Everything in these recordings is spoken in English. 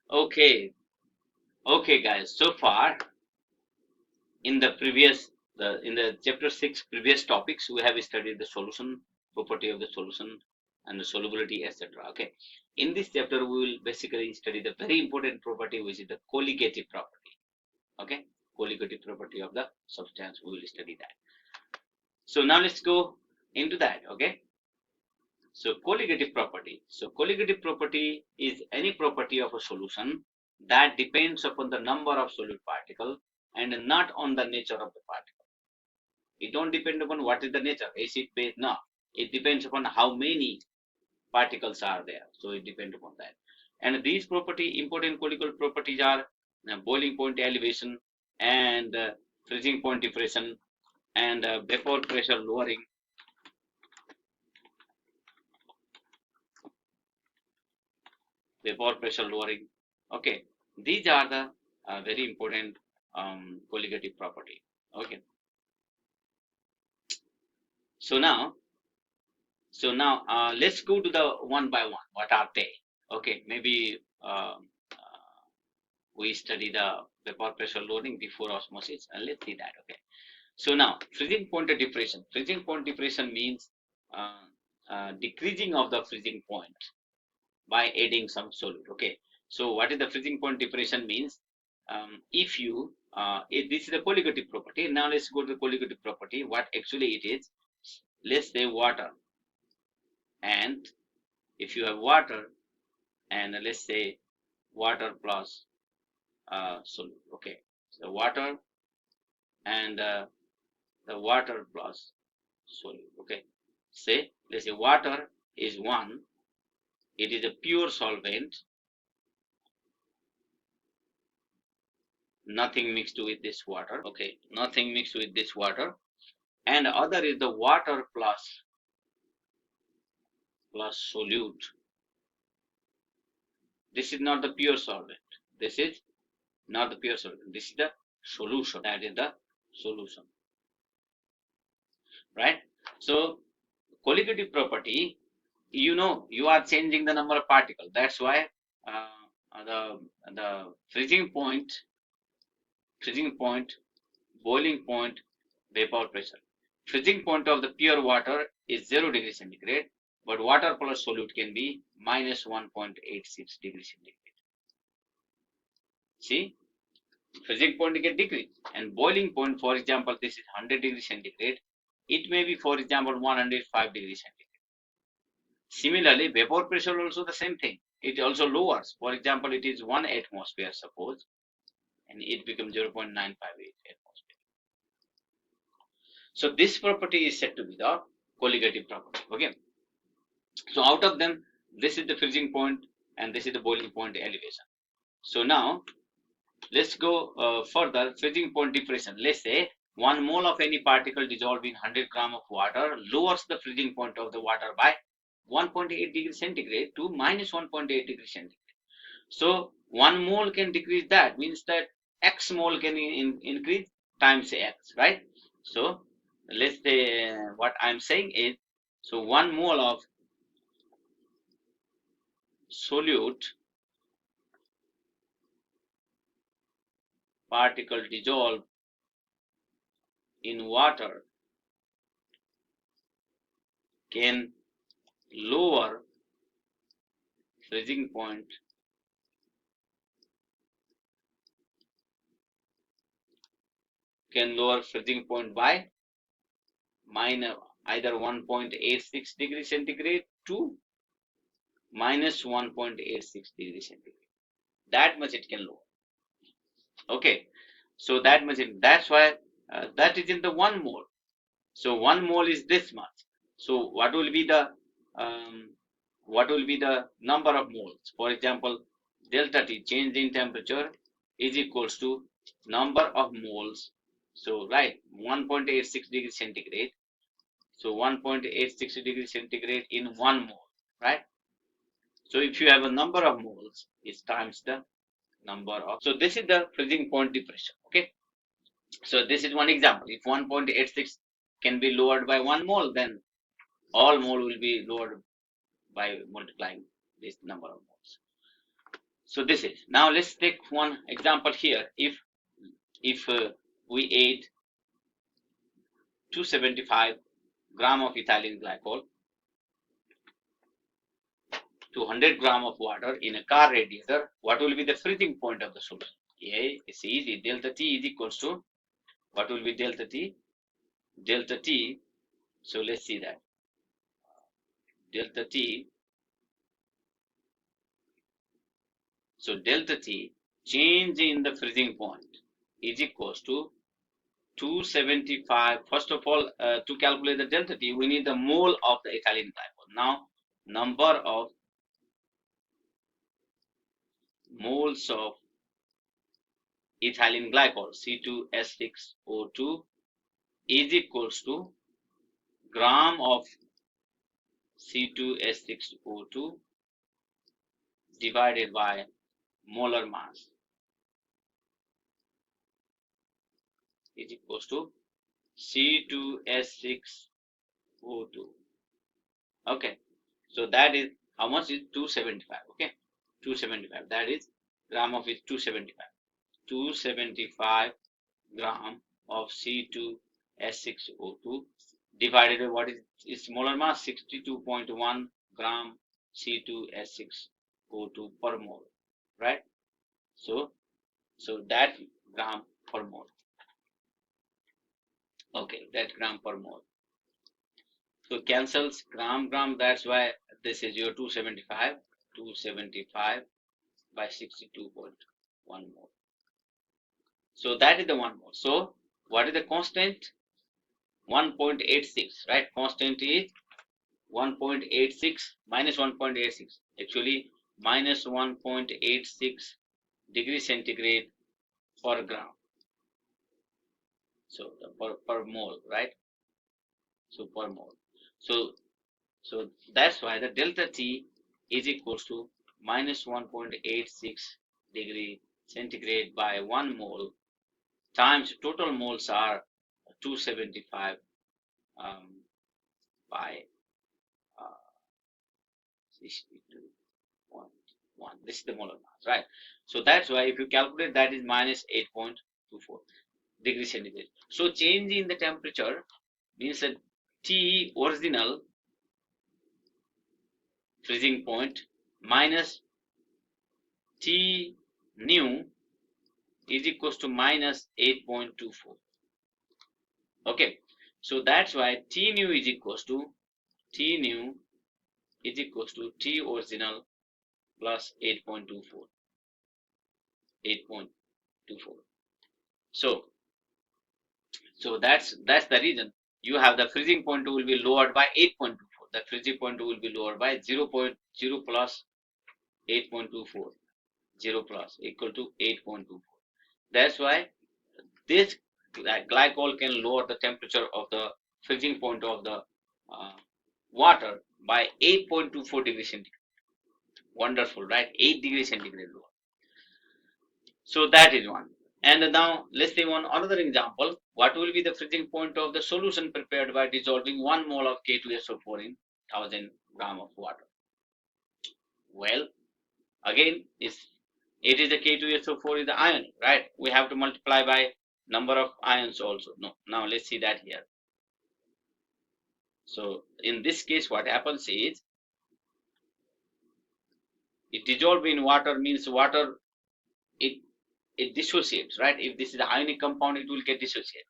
Okay, okay, guys. So far in the in the chapter 6 previous topics, we have studied the solution, property of the solution, and the solubility, etc. Okay. In this chapter, we will basically study the very important property, which is the colligative property. Okay, colligative property of the substance. We will study that. So now let's go into that. Okay. So colligative property. So colligative property is any property of a solution that depends upon the number of solute particle and not on the nature of the particle. It don't depend upon what is the nature, acid, base, no. It depends upon how many particles are there. So it depends upon that. And these important colligative properties are boiling point elevation and freezing point depression and vapor pressure lowering. Vapor pressure lowering. Okay, these are the very important colligative property. Okay, so now, let's go to the one by one. What are they? Okay, maybe we study the vapor pressure loading before osmosis, and let's see that. Okay, so now freezing point depression. Freezing point depression means decreasing of the freezing point by adding some solute. Okay, so what is the freezing point depression means? If you if this is the colligative property. Now let's go to the colligative property. What actually it is? Let's say water, and if you have water, and let's say water plus solute. Okay, so water and the water plus solute. Okay, say let's say water is one. It is a pure solvent, nothing mixed with this water. Okay, nothing mixed with this water. And other is the water plus solute. This is not the pure solvent. This is not the pure solvent. This is the solution. That is the solution, right? So colligative property, you are changing the number of particles. That's why the freezing point, boiling point, vapor pressure. Freezing point of the pure water is 0 degree centigrade, but water plus solute can be minus 1.86 degree centigrade. See, freezing point get decreased, and boiling point, for example, this is 100 degree centigrade. It may be, for example, 105 degree centigrade. Similarly, vapor pressure also the same thing. It also lowers. For example, it is 1 atmosphere, suppose, and it becomes 0.958 atmosphere. So this property is said to be the colligative property. Okay. So out of them, this is the freezing point and this is the boiling point elevation. So now let's go further. Freezing point depression. Let's say 1 mole of any particle dissolved in 100 gram of water lowers the freezing point of the water by 1.8 degrees centigrade to minus 1.8 degrees centigrade. So 1 mole can decrease, that means that x mole can increase times x, right? So let's say what I'm saying is, so 1 mole of solute particle dissolved in water can lower freezing point by minus either 1.86 degrees centigrade to minus 1.86 degrees centigrade. That much it can lower. Okay, so that's why that is in the 1 mole. So 1 mole is this much. So what will be the number of moles? For example, delta T, change in temperature, is equals to number of moles. So right, 1.86 degrees centigrade. So 1.86 degrees centigrade in 1 mole, right? So if you have a number of moles, it's times the number of. So this is the freezing point depression. Okay. So this is one example. If 1.86 can be lowered by 1 mole, then all mole will be lowered by multiplying this number of moles. So this is, now let's take one example here. If we ate 275 gram of ethylene glycol to 100 gram of water in a car radiator, what will be the freezing point of the solution? Yeah, it's easy. Delta T is equals to, what will be delta T? Delta T, so let's see that. Delta T, so delta T, change in the freezing point, is equals to 275. First of all, to calculate the delta T, we need the mole of the ethylene glycol. Now, number of moles of ethylene glycol, C2H6O2, is equals to gram of C2H6O2 divided by molar mass, is equals to C2H6O2. Okay, so that is, how much is 275? Okay, 275, that is gram of is 275. 275 gram of C2H6O2 divided by what is its molar mass, 62.1 gram C2H6O2 per mole, right? So that gram per mole. Okay, that gram per mole. So cancels gram, that's why this is your 275 by 62.1 mole. So that is the 1 mole. So what is the constant? 1.86, right? Constant is 1.86 minus 1.86. Actually, minus 1.86 degrees centigrade per gram. So per mole, right? So per mole. So that's why the delta T is equals to minus 1.86 degree centigrade by 1 mole times total moles are 275 by 62.1. This is the molar mass, right? So that's why if you calculate, that is minus 8.24 degrees centigrade. So change in the temperature means that T original freezing point minus T new is equals to minus 8.24. Okay, so that's why T new is equals to T new is equals to T original plus 8.24. 8.24. So that's the reason you have the freezing point will be lowered by 8.24. The freezing point will be lowered by 0.0 plus 8.24. 0 plus equal to 8.24. That's why this glycol can lower the temperature of the freezing point of the water by 8.24 degrees centigrade. Wonderful, right? 8 degrees centigrade lower. So that is one. And now let's say one another example. What will be the freezing point of the solution prepared by dissolving 1 mole of K2SO4 in 1000 gram of water? Well, again, it is the K2SO4 is the ion, right? We have to multiply by number of ions also. No, now let's see that here. So in this case, what happens is it dissolves in water, means water it dissociates, right? If this is an ionic compound, it will get dissociated.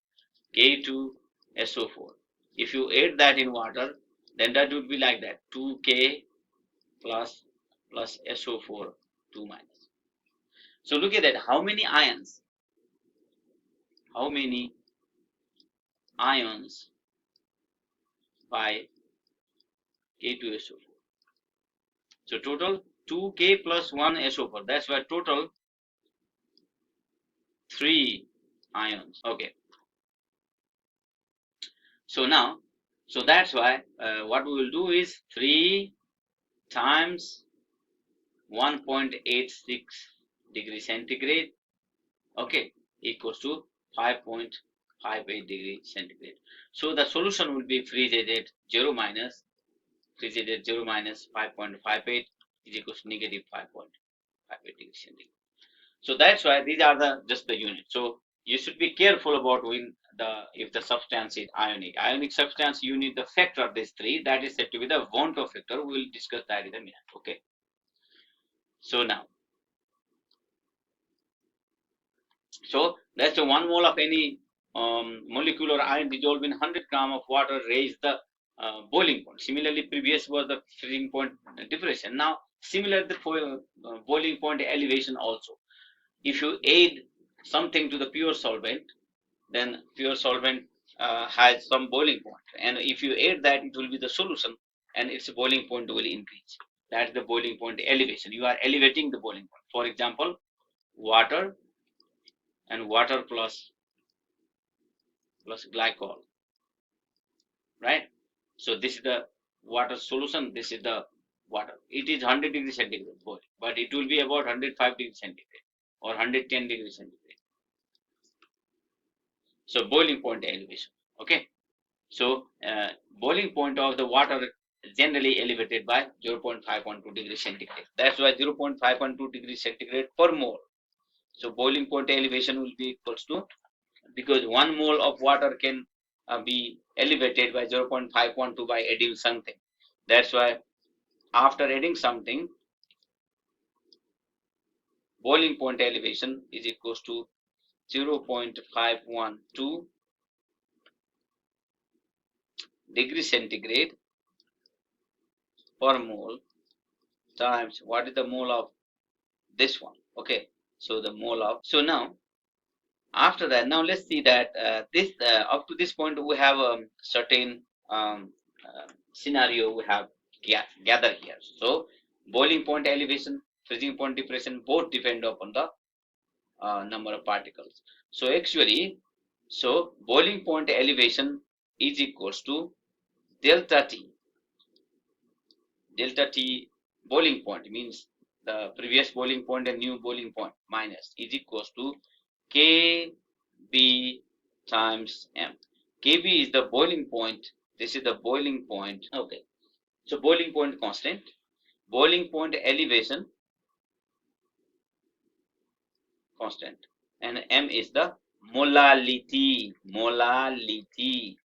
K2SO4. If you add that in water, then that would be like that, 2K plus SO4 2 minus. So look at that, how many ions by K2SO4? So total 2K plus 1 SO4, that's why total 3 ions. Okay, so now, so that's why what we will do is 3 times 1.86 degree centigrade, okay, equals to 5.58 degree centigrade. So the solution will be freezed at 0 minus 5.58 is equals to negative 5.58. 58 degrees centigrade. So that's why these are the just the units. So you should be careful about when if the substance is ionic. Ionic substance, you need the factor of these three. That is said to be the Von Tove factor. We will discuss that in a minute. Okay. So now, so that's the 1 mole of any molecular ion dissolved in 100 gram of water raise the boiling point. Similarly, previous was the freezing point depression. Now, similar the boiling point elevation also. If you add something to the pure solvent, then pure solvent has some boiling point, and if you add that, it will be the solution, and its boiling point will increase. That's the boiling point elevation. You are elevating the boiling point. For example, water and water plus glycol, right? So this is the water solution. This is the water. It is 100 degrees centigrade boil, but it will be about 105 degrees centigrade or 110 degrees centigrade. So boiling point elevation. Okay. So boiling point of the water is generally elevated by 0.512 degrees centigrade. That's why 0.512 degrees centigrade per mole. So boiling point elevation will be equals to, because 1 mole of water can be elevated by 0.512 by adding something. That's why after adding something, boiling point elevation is equals to 0.512 degrees centigrade per mole times what is the mole of this one. Okay, so the mole of, so now after that, now let's see that this up to this point we have a certain scenario we have gathered here. So boiling point elevation, freezing point depression, both depend upon the number of particles. So actually, so boiling point elevation is equals to delta T. Delta T boiling point means the previous boiling point and new boiling point minus is equals to Kb times M. Kb is the boiling point. This is the boiling point. Okay. So boiling point constant. Boiling point elevation constant. And M is the molality. Molality.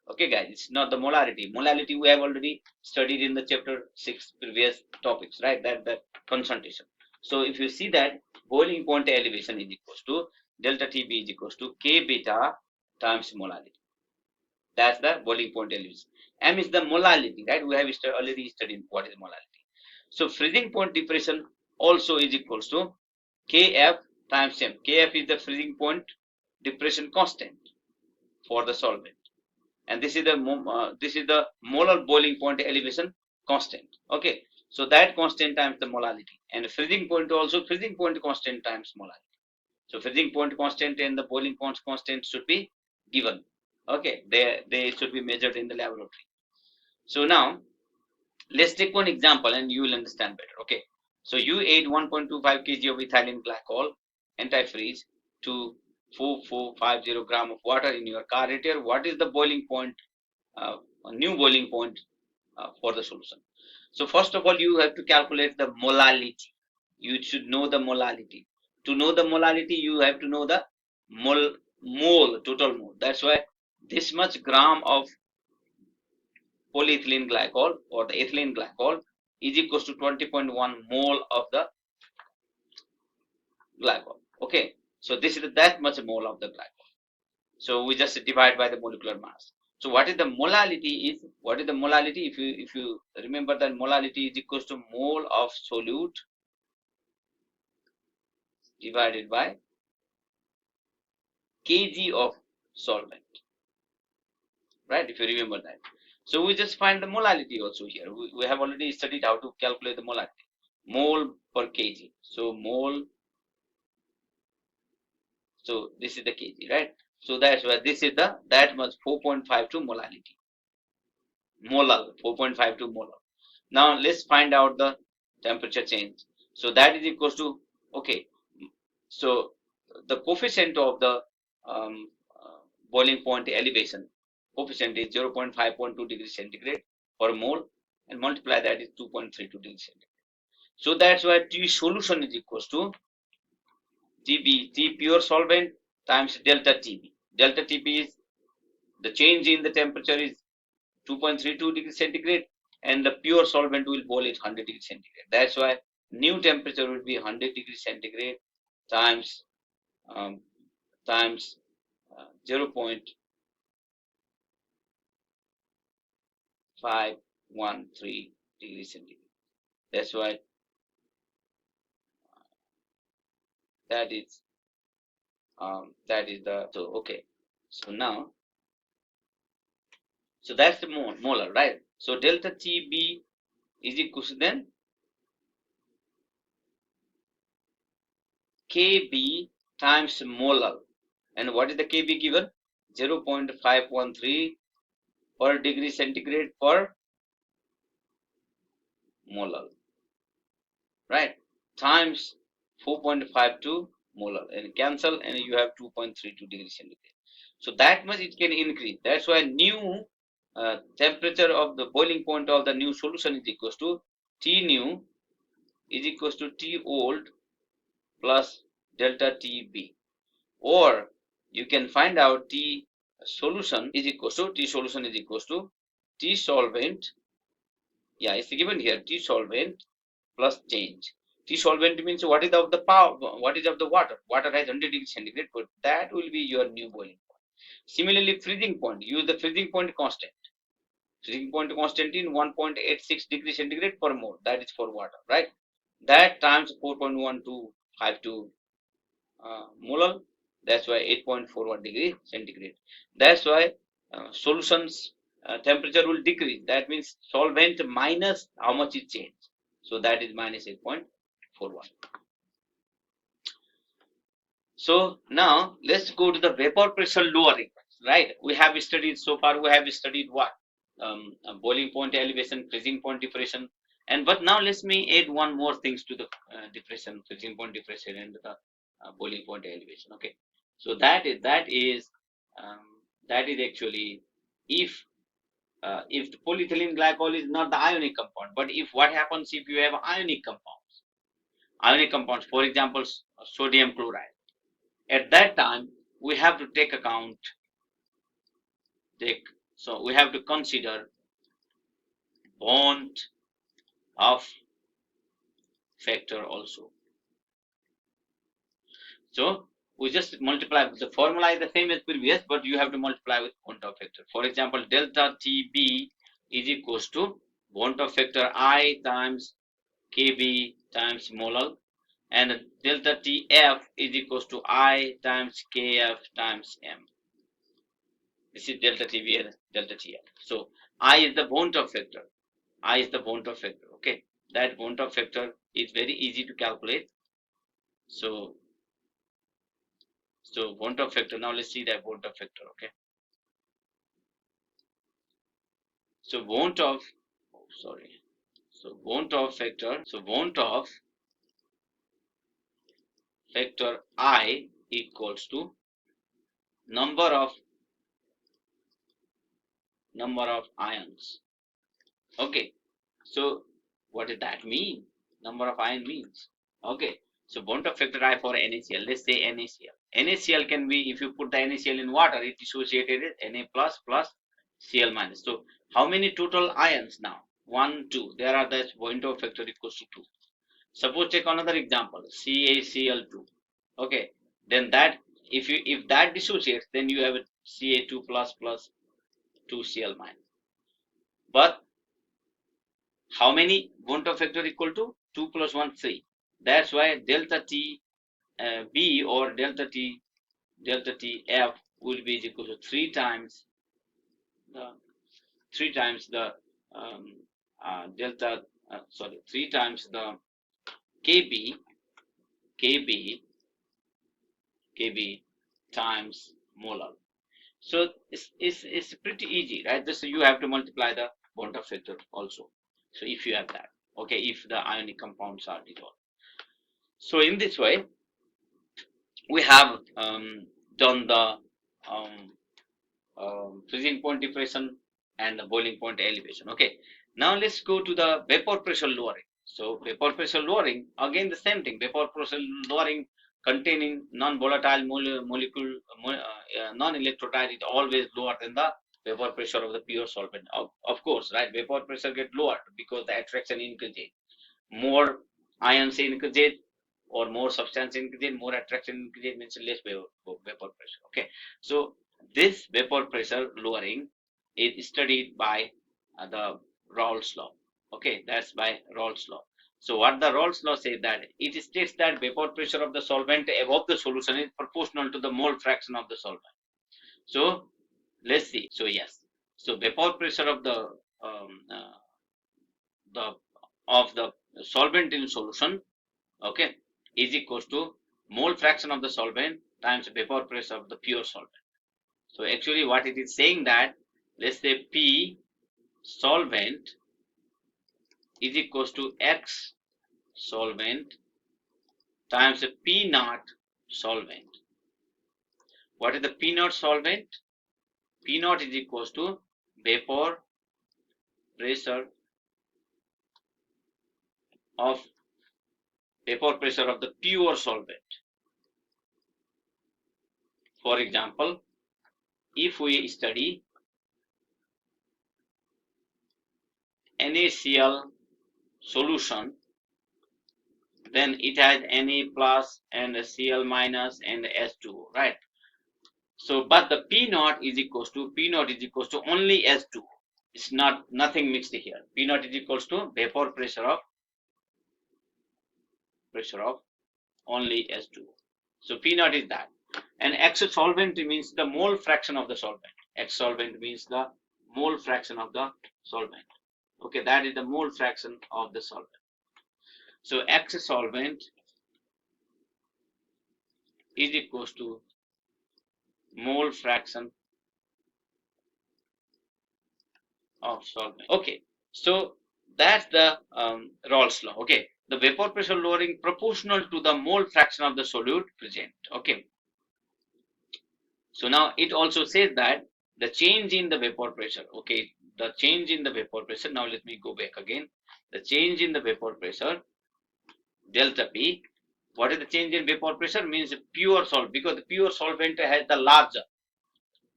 Okay, guys, it's not the molarity. Molality we have already studied in the chapter 6 previous topics, right? That concentration. So if you see that boiling point elevation is equals to delta TB is equals to K beta times molality. That's the boiling point elevation. M is the molality, right? We have already studied what is molality. So freezing point depression also is equals to Kf times M. Kf is the freezing point depression constant for the solvent. And this is the molar boiling point elevation constant. Okay, so that constant times the molality, and freezing point also freezing point constant times molality. So freezing point constant and the boiling point constant should be given. Okay, they should be measured in the laboratory. So now let's take one example and you will understand better. Okay, so you add 1.25 kg of ethylene glycol antifreeze to 4450 gram of water in your car radiator. What is the boiling point, a new boiling point for the solution? So first of all, you have to calculate the molality. You should know the molality. To know the molality, you have to know the mole, total mole. That's why this much gram of polyethylene glycol or the ethylene glycol is equals to 20.1 mole of the glycol. Okay, so this is that much mole of the glycol. So we just divide by the molecular mass. So what is the molality is, what is the molality? If you remember that molality is equals to mole of solute divided by kg of solvent, right? If you remember that. So we just find the molality also here. We have already studied how to calculate the molality. Mole per kg. So mole, so this is the kg, right? So that's why this is the that much 4.52 molality. Molar, 4.52 molar. Now let's find out the temperature change. So that is equals to, okay, so the coefficient of the boiling point elevation coefficient is 0.512 degrees centigrade per mole, and multiply that is 2.32 degrees centigrade. So that's why T solution is equals to TB, T pure solvent times delta TB. Delta TB is the change in the temperature is 2.32 degrees centigrade, and the pure solvent will boil it 100 degrees centigrade. That's why new temperature will be 100 degrees centigrade times um, times 0.513 degrees centigrade. That's why that is the so okay. So now so that's the molar, right? So delta TB is equal to then Kb times molar. And what is the Kb given? 0.513 per degree centigrade per molar, right? Times 4.52 molar, and cancel, and you have 2.32 degrees centigrade. So that much it can increase. That's why new temperature of the boiling point of the new solution is equals to T new is equals to T old plus delta TB, or you can find out T solution is equals to T solvent. Yeah, it's given here T solvent plus change. T solvent means what is of the power, what is of the water. Water has 100 degrees centigrade, but that will be your new boiling point. Similarly, freezing point, use the freezing point constant. Freezing point constant in 1.86 degrees centigrade per mole, that is for water, right? That times 4.1252 molar, that's why 8.41 degree centigrade. That's why solutions temperature will decrease. That means solvent minus how much is changed. So that is minus 8.41. So now let's go to the vapor pressure lowering, right? We have studied so far, we have studied what? Boiling point elevation, freezing point depression, and but now let me add one more things to the depression, freezing point depression, and the boiling point elevation. Okay, so that is actually if the polyethylene glycol is not the ionic compound, but if what happens if you have ionic compounds, for example, sodium chloride. At that time, we have to so we have to consider bond of factor also. So we just multiply with the formula is the same as previous, but you have to multiply with bond of factor. For example, delta TB is equals to bond of factor I times Kb times molar, and delta TF is equals to I times Kf times M. This is delta TB and delta TF. So I is the bond of factor. I is the bond of factor. Okay, that bond of factor is very easy to calculate. So bond of factor. Now let's see that bond of factor. Okay, so bond of sorry. So bond of factor. So bond of factor I equals to number of ions. Okay, so what does that mean? Number of ion means. Okay, so bond of factor I for NaCl. Let's say NaCl. NaCl can be, if you put the NaCl in water, it dissociated as Na plus plus Cl minus. So how many total ions now? 1, 2. There are the bond of factor equals to 2. Suppose take another example, CaCl2. Okay, then that if that dissociates, then you have a Ca2 plus plus 2Cl minus. But how many bond of factor equal to 2 plus 1 3? That's why delta T B or delta T F will be equal to 3 times the delta 3 times the Kb times molar. So it's pretty easy, right? This you have to multiply the bond of factor also. So if you have that, okay, if the ionic compounds are dissolved. So in this way, we have done the freezing point depression and the boiling point elevation. Okay, now let's go to the vapor pressure lowering. So vapor pressure lowering, again the same thing, vapor pressure lowering containing non-volatile molecule, non-electrolyte is always lower than the vapor pressure of the pure solvent. Of course, right? Vapor pressure get lowered because the attraction increases. More ions increase or more substance increase, more attraction increase means less vapor pressure. Okay, so this vapor pressure lowering is studied by the Rawls law. Okay, that's by Rawls law. So what the Rawls law says that it states that vapor pressure of the solvent above the solution is proportional to the mole fraction of the solvent. So let's see. So yes, so vapor pressure of um, uh, the the solvent in solution, okay, is equals to mole fraction of the solvent times vapor pressure of the pure solvent. So actually what it is saying that, let's say P solvent is equals to X solvent times P naught solvent. What is the P naught solvent? P naught is equals to vapor pressure of the pure solvent. For example, if we study NaCl solution, then it has Na plus and Cl minus and S2O, right? So, but the P naught is equals to only S2O. It's nothing mixed here. P naught is equals to vapor pressure of only S2O. So P naught is that. And X solvent means the mole fraction of the solvent. X solvent means the mole fraction of the solvent. Okay, that is the mole fraction of the solvent. So X solvent is equals to mole fraction of solvent. Okay, so that's the Rawls law. Okay, the vapor pressure lowering proportional to the mole fraction of the solute present. Okay, so now it also says that the change in the vapor pressure. Okay, the change in the vapor pressure. Now let me go back again. The change in the vapor pressure delta P. What is the change in vapor pressure? Means pure solvent, because the pure solvent has the larger.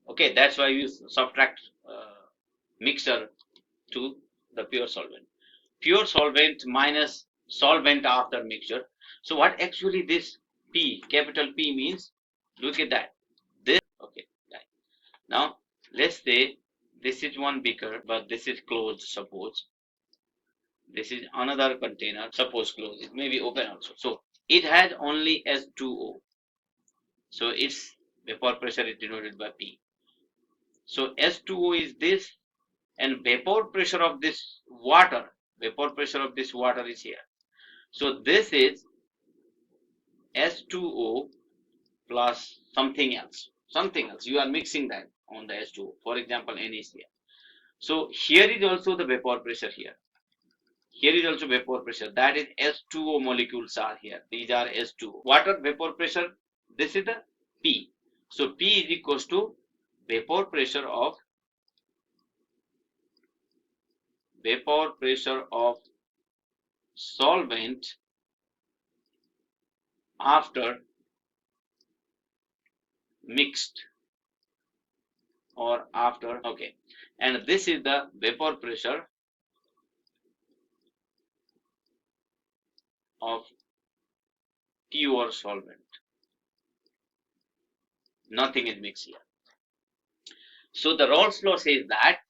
Okay, that's why you subtract mixer to the pure solvent. Pure solvent minus solvent after mixture. So what actually this P, capital P means? Look at that. This, okay. Now let's say this is one beaker, but this is closed. Suppose this is another container. Suppose closed. It may be open also. So it has only S2O. So its vapor pressure is denoted by P. So S2O is this, and vapor pressure of this water is here. So this is S2O plus something else. You are mixing that on the S2O. For example, NaCl. So here is also the vapor pressure here. Here is also vapor pressure. That is S2O molecules are here. These are S2O. Water vapor pressure. This is the P. So P is equals to vapor pressure of solvent after mixed or after, okay, and this is the vapor pressure of pure solvent. Nothing is mixed here. So the Rawls law says that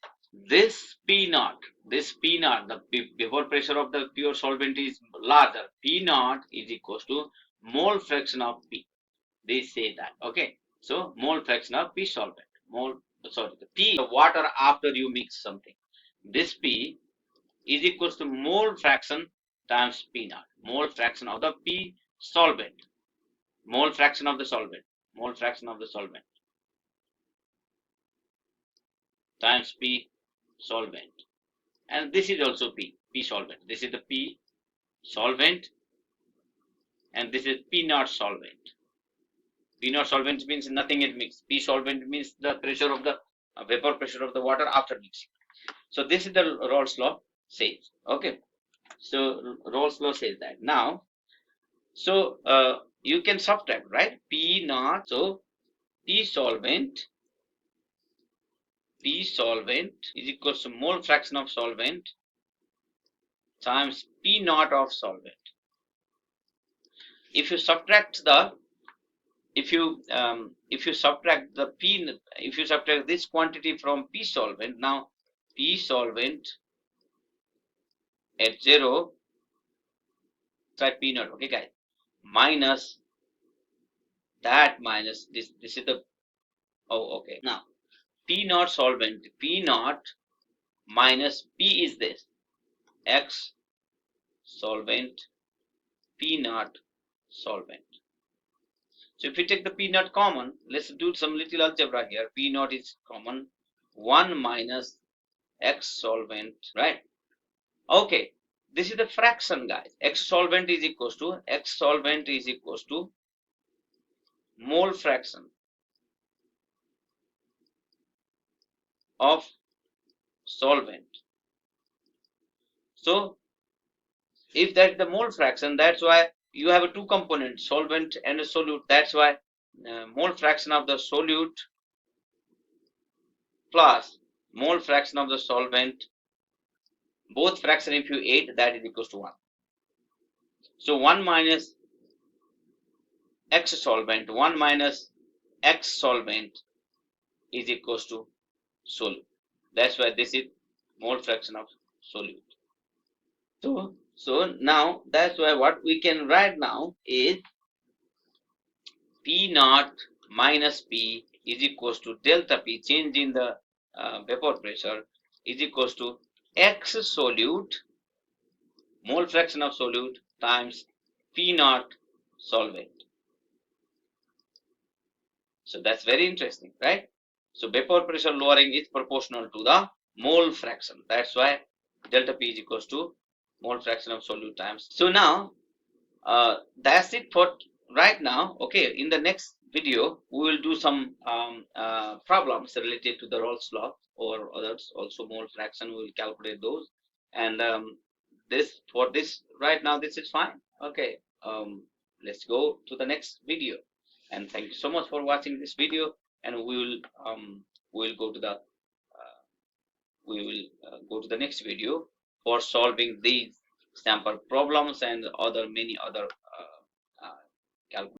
this P naught, the vapor pressure of the pure solvent is larger. P naught is equals to mole fraction of P. They say that. Okay, so mole fraction of P solvent. The P, the water after you mix something. This P is equals to mole fraction times P naught. Mole fraction of the P solvent. Mole fraction of the solvent times P solvent. And this is also P solvent. This is the P solvent, and this is P naught solvent. P naught solvent means nothing is mixed. P solvent means the pressure of the vapor pressure of the water after mixing. So this is the Rawls law says. Okay. So Rolle's law says that. Now, so you can subtract, right? P naught. So P solvent is equals to mole fraction of solvent times P naught of solvent. If you subtract the if you subtract the P, if you subtract this quantity from P solvent, now P solvent at 0, try P naught, okay guys, minus that minus this is the, oh okay, now P naught solvent, P naught minus P is this, X solvent, P naught solvent. So if we take the P naught common, let's do some little algebra here. P naught is common, 1 minus X solvent, right? Okay, this is the fraction, guys. X solvent is equals to mole fraction of solvent. So if that's the mole fraction, that's why you have a two components, solvent and a solute. That's why mole fraction of the solute plus mole fraction of the solvent, both fraction if you add, that is equals to 1. So 1 minus X solvent, 1 minus X solvent is equals to solute. That's why this is mole fraction of solute. So now that's why what we can write now is P naught minus P is equals to delta P, change in the vapor pressure, is equals to X solute, mole fraction of solute, times P naught solvent. So that's very interesting, right? So vapor pressure lowering is proportional to the mole fraction. That's why delta P is equals to mole fraction of solute times. So now that's it for right now. Okay, in the next video we will do some problems related to the Rolle's law or others, also mole fraction. We will calculate those, and this for this right now this is fine. Okay, let's go to the next video, and thank you so much for watching this video, and we will go to the go to the next video for solving these sample problems and other many other calculations.